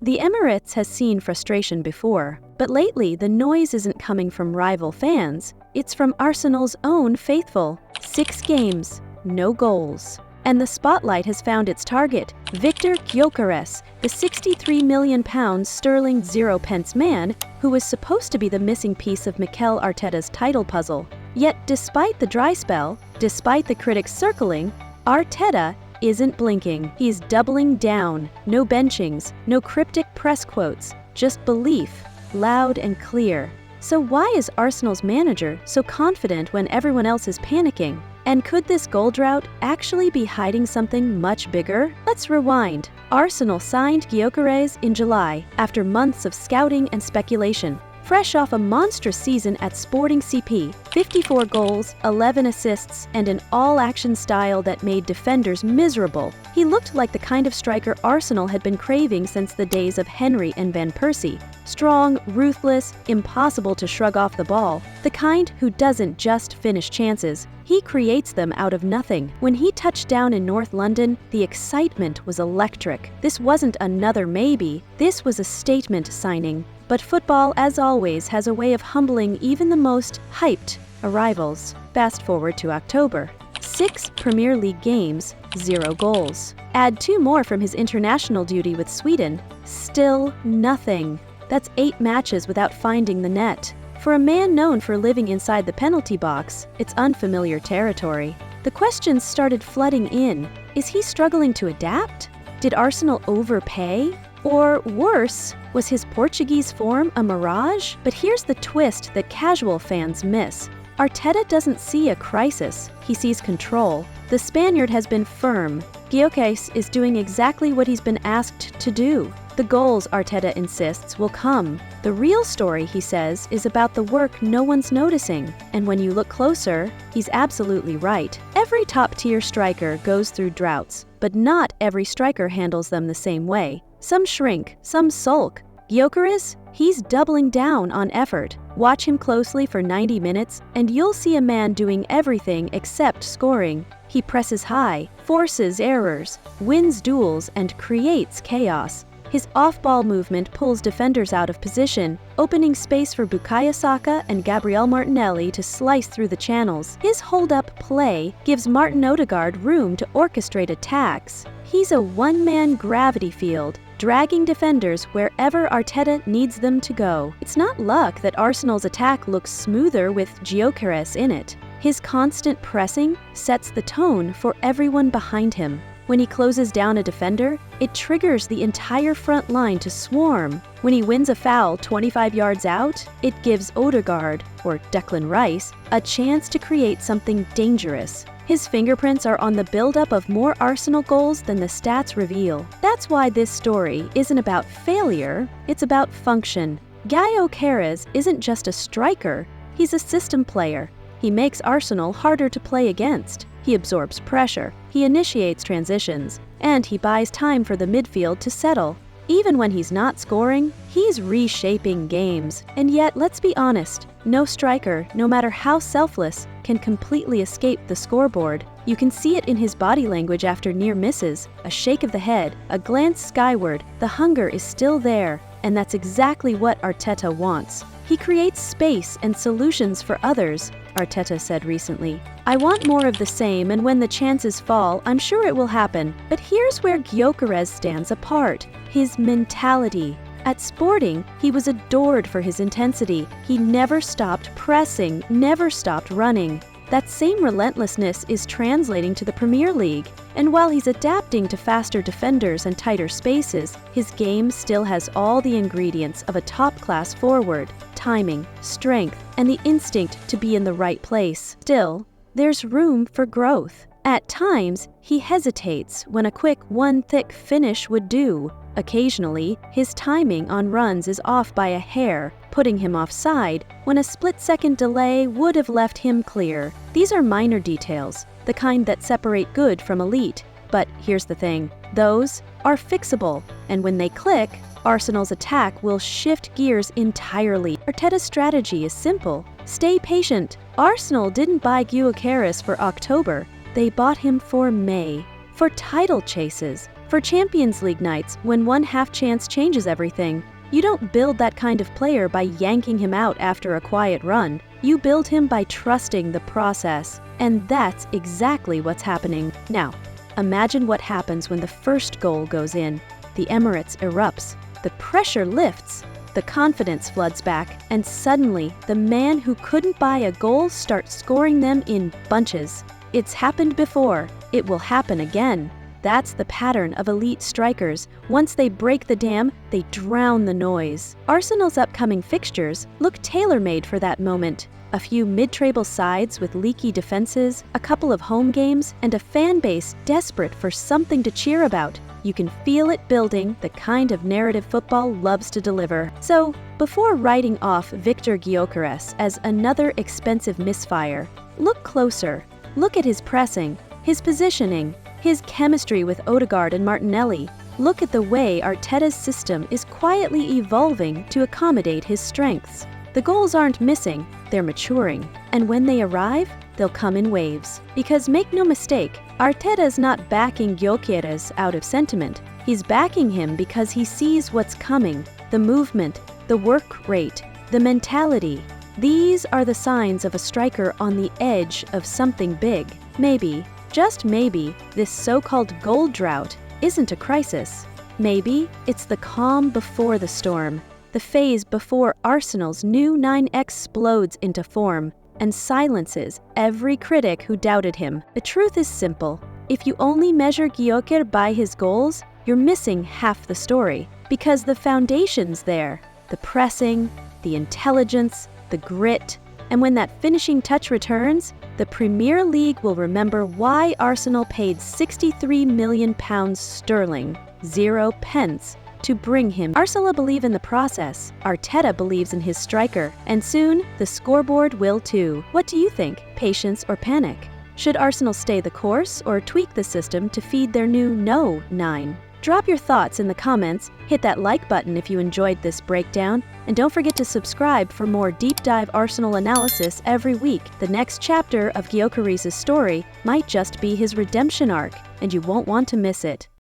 The Emirates has seen frustration before, but lately the noise isn't coming from rival fans, it's from Arsenal's own faithful. 6 games, no goals. And the spotlight has found its target, Viktor Gyökeres, the £63 million sterling 0-pence man who was supposed to be the missing piece of Mikel Arteta's title puzzle. Yet despite the dry spell, despite the critics circling, Arteta isn't blinking. He's doubling down. No benchings, no cryptic press quotes, just belief, loud and clear. So why is Arsenal's manager so confident when everyone else is panicking? And could this goal drought actually be hiding something much bigger? Let's rewind. Arsenal signed Gyokeres in July after months of scouting and speculation. Fresh off a monstrous season at Sporting CP, 54 goals, 11 assists, and an all-action style that made defenders miserable, he looked like the kind of striker Arsenal had been craving since the days of Henry and Van Persie. Strong, ruthless, impossible to shrug off the ball, the kind who doesn't just finish chances, he creates them out of nothing. When he touched down in North London, the excitement was electric. This wasn't another maybe, this was a statement signing. But football, as always, has a way of humbling even the most hyped arrivals. Fast forward to October. 6 Premier League games, 0 goals. Add 2 more from his international duty with Sweden. Still nothing. That's 8 matches without finding the net. For a man known for living inside the penalty box, it's unfamiliar territory. The questions started flooding in. Is he struggling to adapt? Did Arsenal overpay? Or worse, was his Portuguese form a mirage? But here's the twist that casual fans miss. Arteta doesn't see a crisis, he sees control. The Spaniard has been firm. Gyokeres is doing exactly what he's been asked to do. The goals, Arteta insists, will come. The real story, he says, is about the work no one's noticing. And when you look closer, he's absolutely right. Every top-tier striker goes through droughts, but not every striker handles them the same way. Some shrink, some sulk. Gyokeres, he's doubling down on effort. Watch him closely for 90 minutes, and you'll see a man doing everything except scoring. He presses high, forces errors, wins duels, and creates chaos. His off-ball movement pulls defenders out of position, opening space for Bukayo Saka and Gabriel Martinelli to slice through the channels. His hold-up play gives Martin Odegaard room to orchestrate attacks. He's a one-man gravity field, dragging defenders wherever Arteta needs them to go. It's not luck that Arsenal's attack looks smoother with Gyokeres in it. His constant pressing sets the tone for everyone behind him. When he closes down a defender, it triggers the entire front line to swarm. When he wins a foul 25 yards out, it gives Odegaard, or Declan Rice, a chance to create something dangerous. His fingerprints are on the buildup of more Arsenal goals than the stats reveal. That's why this story isn't about failure, it's about function. Gyokeres isn't just a striker, he's a system player. He makes Arsenal harder to play against. He absorbs pressure, he initiates transitions, and he buys time for the midfield to settle. Even when he's not scoring, he's reshaping games. And yet, let's be honest, no striker, no matter how selfless, can completely escape the scoreboard. You can see it in his body language after near misses, a shake of the head, a glance skyward. The hunger is still there, and that's exactly what Arteta wants. He creates space and solutions for others, Arteta said recently. I want more of the same, and when the chances fall, I'm sure it will happen. But here's where Gyokeres stands apart. His mentality. At Sporting, he was adored for his intensity. He never stopped pressing, never stopped running. That same relentlessness is translating to the Premier League. And while he's adapting to faster defenders and tighter spaces, his game still has all the ingredients of a top-class forward: timing, strength, and the instinct to be in the right place. Still, there's room for growth. At times, he hesitates when a quick one-thick finish would do. Occasionally, his timing on runs is off by a hair, putting him offside when a split-second delay would have left him clear. These are minor details, the kind that separate good from elite. But here's the thing, those are fixable, and when they click, Arsenal's attack will shift gears entirely. Arteta's strategy is simple. Stay patient. Arsenal didn't buy Gyokeres for October. They bought him for May. For title chases, For Champions League nights, when one half chance changes everything, you don't build that kind of player by yanking him out after a quiet run. You build him by trusting the process. And that's exactly what's happening now. Imagine what happens when the first goal goes in. The Emirates erupts. The pressure lifts. The confidence floods back. And suddenly, the man who couldn't buy a goal starts scoring them in bunches. It's happened before. It will happen again. That's the pattern of elite strikers. Once they break the dam, they drown the noise. Arsenal's upcoming fixtures look tailor-made for that moment. A few mid-table sides with leaky defenses, a couple of home games, and a fan base desperate for something to cheer about. You can feel it building, the kind of narrative football loves to deliver. So, before writing off Viktor Gyökeres as another expensive misfire, look closer. Look at his pressing, his positioning, his chemistry with Odegaard and Martinelli. Look at the way Arteta's system is quietly evolving to accommodate his strengths. The goals aren't missing, they're maturing. And when they arrive, they'll come in waves. Because make no mistake, Arteta's not backing Gyokeres out of sentiment. He's backing him because he sees what's coming. The movement, the work rate, the mentality. These are the signs of a striker on the edge of something big. Maybe, just maybe, this so-called goal drought isn't a crisis. Maybe it's the calm before the storm, the phase before Arsenal's new 9 explodes into form and silences every critic who doubted him. The truth is simple. If you only measure Gyokeres by his goals, you're missing half the story. Because the foundation's there, the pressing, the intelligence, the grit, and when that finishing touch returns, the Premier League will remember why Arsenal paid £63 million sterling, 0 pence, to bring him. Arsenal believe in the process, Arteta believes in his striker, and soon the scoreboard will too. What do you think? Patience or panic? Should Arsenal stay the course or tweak the system to feed their new No 9? Drop your thoughts in the comments, hit that like button if you enjoyed this breakdown, and don't forget to subscribe for more deep dive Arsenal analysis every week. The next chapter of Gyokeres' story might just be his redemption arc, and you won't want to miss it.